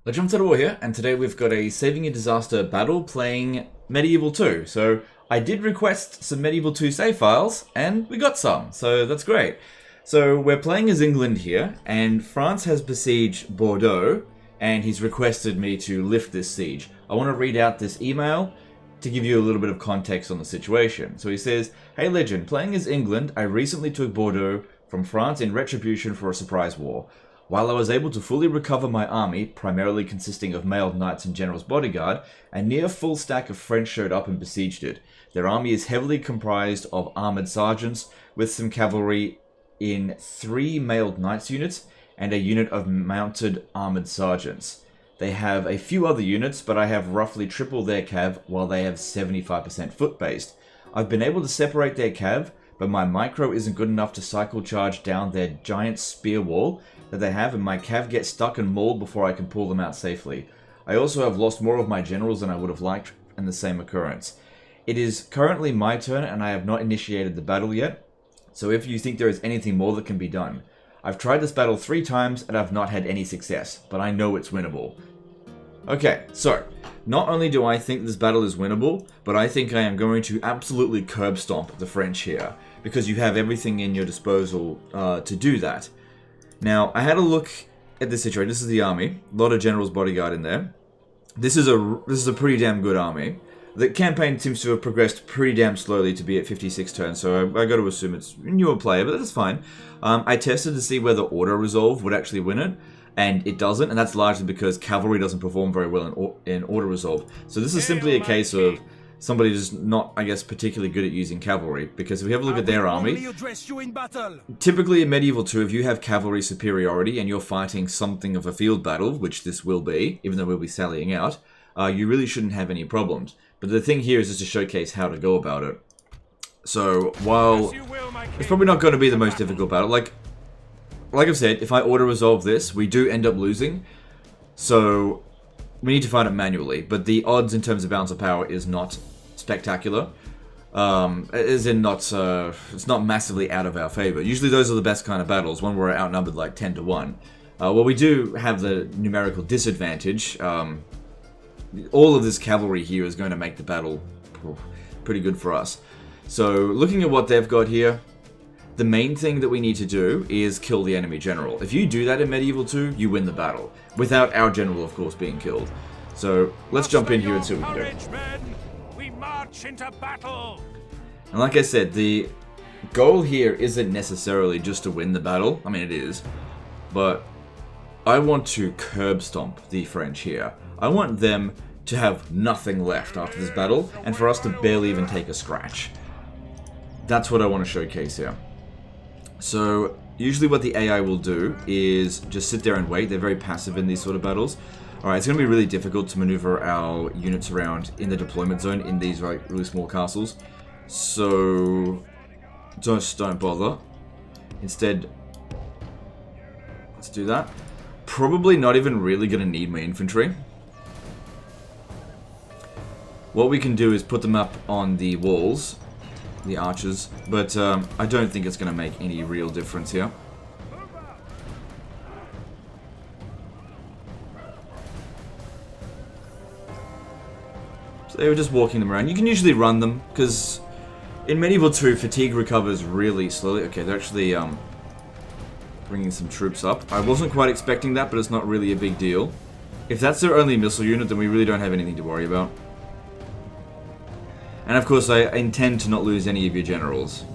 Legend to the War here, and today we've got a Saving a Disaster battle playing Medieval 2. So I did request some Medieval 2 save files, and we got some, so that's great. So we're playing as England here, and France has besieged Bordeaux, and he's requested me to lift this siege. I want to read out this email to give you a little bit of context on the situation. So he says, "Hey Legend, playing as England, I recently took Bordeaux from France in retribution for a surprise war. While I was able to fully recover my army, primarily consisting of mailed knights and general's bodyguard, a near full stack of French showed up and besieged it. Their army is heavily comprised of armoured sergeants, with some cavalry in 3 mailed knights units, and a unit of mounted armoured sergeants. They have a few other units, but I have roughly triple their cav, while they have 75% foot-based. I've been able to separate their cav, but my micro isn't good enough to cycle charge down their giant spear wall that they have, and my cav gets stuck and mauled before I can pull them out safely. I also have lost more of my generals than I would have liked in the same occurrence. It is currently my turn, and I have not initiated the battle yet, so if you think there is anything more that can be done. I've tried this battle 3 times, and I've not had any success, but I know it's winnable." Okay, so, not only do I think this battle is winnable, but I think I am going to absolutely curb stomp the French here, because you have everything in your disposal to do that. Now, I had a look at this situation. This is the army. A lot of general's bodyguard in there. This is a pretty damn good army. The campaign seems to have progressed pretty damn slowly to be at 56 turns, so I got to assume it's a newer player, but that's fine. I tested to see whether auto-resolve would actually win it, and it doesn't, and that's largely because cavalry doesn't perform very well in auto-resolve. So this is simply a case of somebody just not, I guess, particularly good at using cavalry, because if we have a look at their army, typically in Medieval 2, if you have cavalry superiority and you're fighting something of a field battle, which this will be, even though we'll be sallying out, you really shouldn't have any problems. But the thing here is just to showcase how to go about it. So, while it's probably not going to be the most difficult battle, like I've said, if I auto-resolve this, we do end up losing, so we need to fight it manually, but the odds in terms of balance of power is not spectacular. As in it's not massively out of our favor. Usually those are the best kind of battles, when we're outnumbered like 10 to 1. Well, we do have the numerical disadvantage. All of this cavalry here is going to make the battle pretty good for us. So, looking at what they've got here, the main thing that we need to do is kill the enemy general. If you do that in Medieval 2, you win the battle. Without our general, of course, being killed. So, let's jump in here and see what we can do. We march into battle. And like I said, the goal here isn't necessarily just to win the battle. I mean, it is. But I want to curb stomp the French here. I want them to have nothing left after this battle, and for us to barely even take a scratch. That's what I want to showcase here. So, usually what the AI will do is just sit there and wait. They're very passive in these sort of battles. Alright, it's going to be really difficult to maneuver our units around in the deployment zone in these really small castles. So, just don't bother. Instead, let's do that. Probably not even really going to need my infantry. What we can do is put them up on the walls, the archers, but I don't think it's going to make any real difference here. So they were just walking them around. You can usually run them, because in Medieval 2, fatigue recovers really slowly. Okay, they're actually bringing some troops up. I wasn't quite expecting that, but it's not really a big deal. If that's their only missile unit, then we really don't have anything to worry about. And of course, I intend to not lose any of your generals.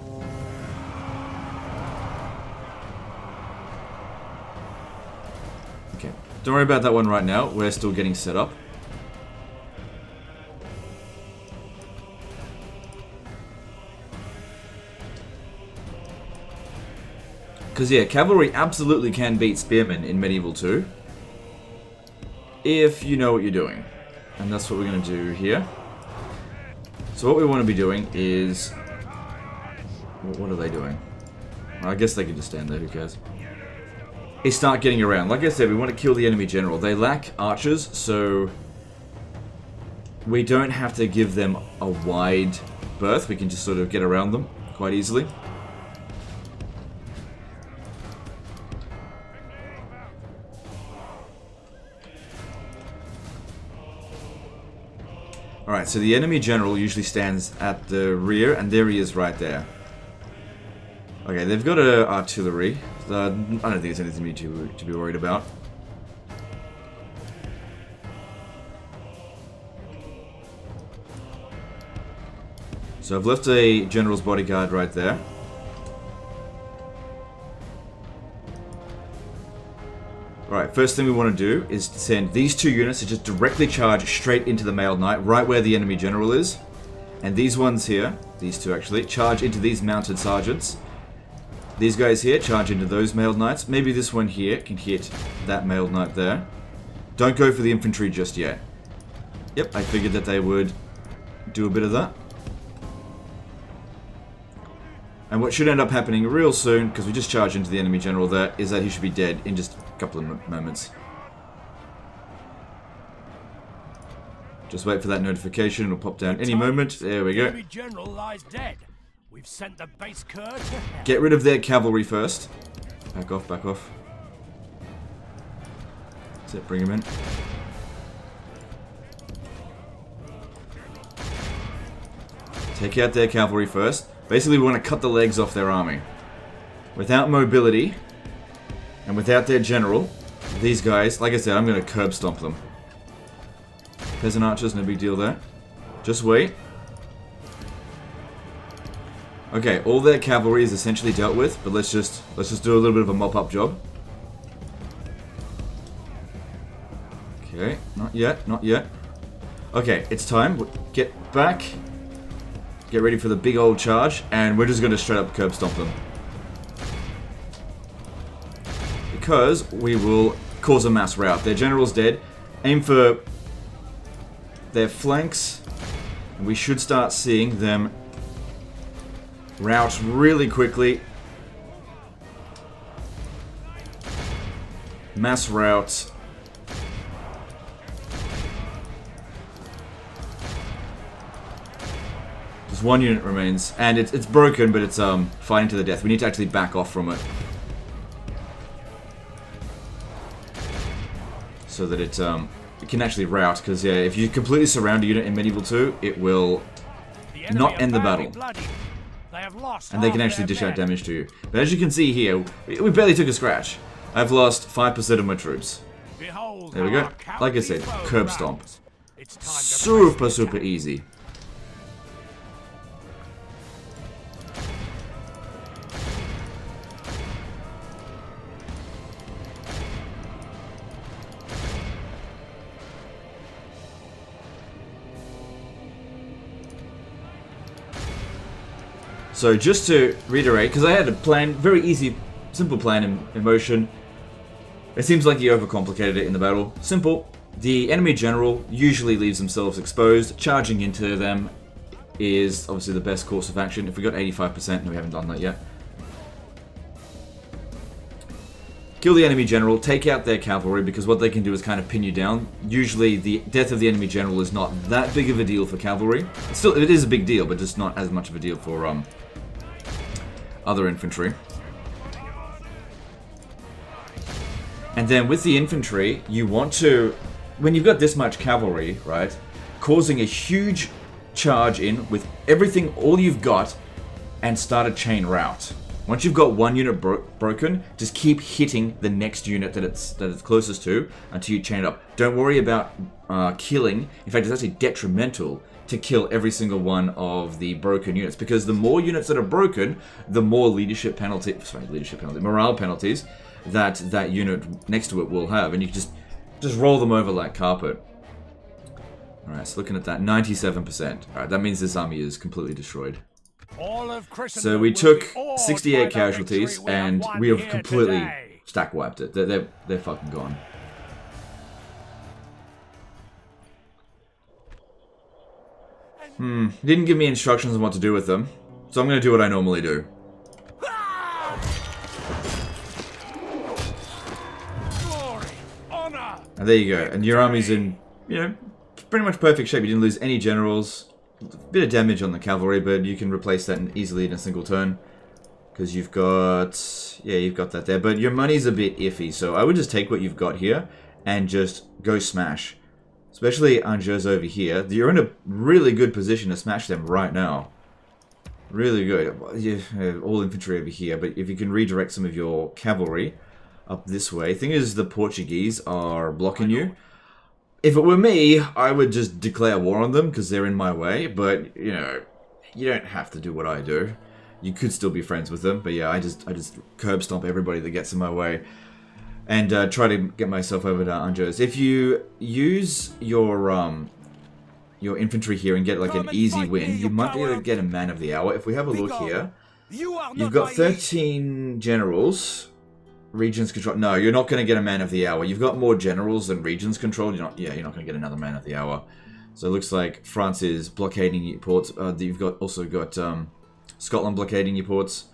Okay, don't worry about that one right now. We're still getting set up. Because yeah, cavalry absolutely can beat spearmen in Medieval 2. If you know what you're doing. And that's what we're going to do here. So what we want to be doing is... What are they doing? I guess they can just stand there, who cares? Is start getting around. Like I said, we want to kill the enemy general. They lack archers, so... we don't have to give them a wide berth. We can just sort of get around them quite easily. Alright, so the enemy general usually stands at the rear, and there he is right there. Okay, they've got artillery. I don't think there's anything to be worried about. So I've left a general's bodyguard right there. Alright, first thing we want to do is send these 2 units to just directly charge straight into the mailed knight, right where the enemy general is. And these ones here, these 2 actually, charge into these mounted sergeants. These guys here charge into those mailed knights. Maybe this one here can hit that mailed knight there. Don't go for the infantry just yet. Yep, I figured that they would do a bit of that. And what should end up happening real soon, because we just charged into the enemy general there, is that he should be dead in just a couple of moments. Just wait for that notification, it'll pop down any moment. There we go. The enemy general lies dead. We've sent the base cur to hell. Get rid of their cavalry first. Back off, back off. That's it, bring him in. Take out their cavalry first. Basically, we want to cut the legs off their army. Without mobility, and without their general, these guys, like I said, I'm going to curb stomp them. Peasant archers, no big deal there. Just wait. Okay, all their cavalry is essentially dealt with, but let's just do a little bit of a mop-up job. Okay, not yet, not yet. Okay, it's time. Get back. Get ready for the big old charge, and we're just going to straight up curb stomp them. Because we will cause a mass rout. Their general's dead. Aim for their flanks, and we should start seeing them rout really quickly. Mass rout. Just 1 unit remains, and it's broken, but it's fighting to the death. We need to actually back off from it, so that it can actually rout. Because yeah, if you completely surround a unit in Medieval 2, it will not end the battle, and they can actually dish out damage to you. But as you can see here, we barely took a scratch. I've lost 5% of my troops. There we go. Like I said, curb stomp. Super easy. So just to reiterate, because I had a plan, very easy, simple plan in motion. It seems like he overcomplicated it in the battle. Simple. The enemy general usually leaves themselves exposed. Charging into them is obviously the best course of action. If we got 85%, no, we haven't done that yet. Kill the enemy general, take out their cavalry, because what they can do is kind of pin you down. Usually the death of the enemy general is not that big of a deal for cavalry. Still, it is a big deal, but just not as much of a deal for other infantry. And then with the infantry, you want to, when you've got this much cavalry, right, causing a huge charge in with everything, all you've got, and start a chain rout. Once you've got 1 unit broken, just keep hitting the next unit that it's closest to until you chain it up. Don't worry about killing. In fact, it's actually detrimental to kill every single one of the broken units, because the more units that are broken, the more morale penalties that unit next to it will have, and you can just roll them over like carpet. Alright, so looking at that, 97%. Alright, that means this army is completely destroyed. So we took 68 casualties, and we have completely stack wiped it. They're fucking gone. Didn't give me instructions on what to do with them, so I'm going to do what I normally do. And there you go. And your army's in, pretty much perfect shape. You didn't lose any generals. A bit of damage on the cavalry, but you can replace that easily in a single turn. Because you've got... yeah, you've got that there. But your money's a bit iffy, so I would just take what you've got here and just go smash. Especially Angers over here. You're in a really good position to smash them right now. Really good. Yeah, all infantry over here, but if you can redirect some of your cavalry up this way. Thing is, the Portuguese are blocking you. If it were me, I would just declare war on them because they're in my way, but, you know, you don't have to do what I do. You could still be friends with them, but yeah, I just curb stomp everybody that gets in my way. And try to get myself over to Angers. If you use your infantry here and get like an easy win, you might be able to get a man of the hour. If we have a look here, you've got 13 generals, regions control. No, you're not going to get a man of the hour. You've got more generals than regions control. You're not going to get another man of the hour. So it looks like France is blockading your ports. You've also got Scotland blockading your ports.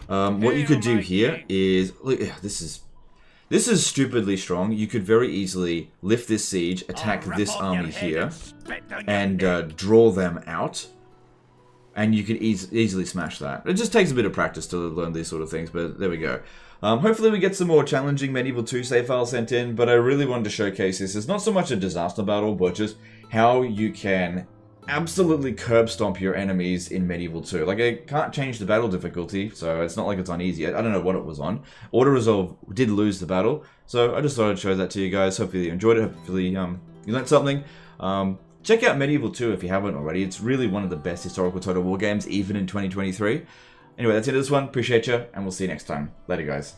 What you could do here is look. This is stupidly strong. You could very easily lift this siege, attack this army here, and draw them out. And you can easily smash that. It just takes a bit of practice to learn these sort of things, but there we go. Hopefully we get some more challenging Medieval 2 save files sent in, but I really wanted to showcase this. It's not so much a disaster battle, but just how you can absolutely curb stomp your enemies in Medieval 2. Like, I can't change the battle difficulty, so it's not like it's on easy. I don't know what it was on. Auto Resolve did lose the battle, so I just thought I'd show that to you guys. Hopefully you enjoyed it. Hopefully you learned something. Check out Medieval 2 if you haven't already. It's really one of the best historical Total War games, even in 2023. Anyway, that's it for this one. Appreciate you, and we'll see you next time. Later, guys.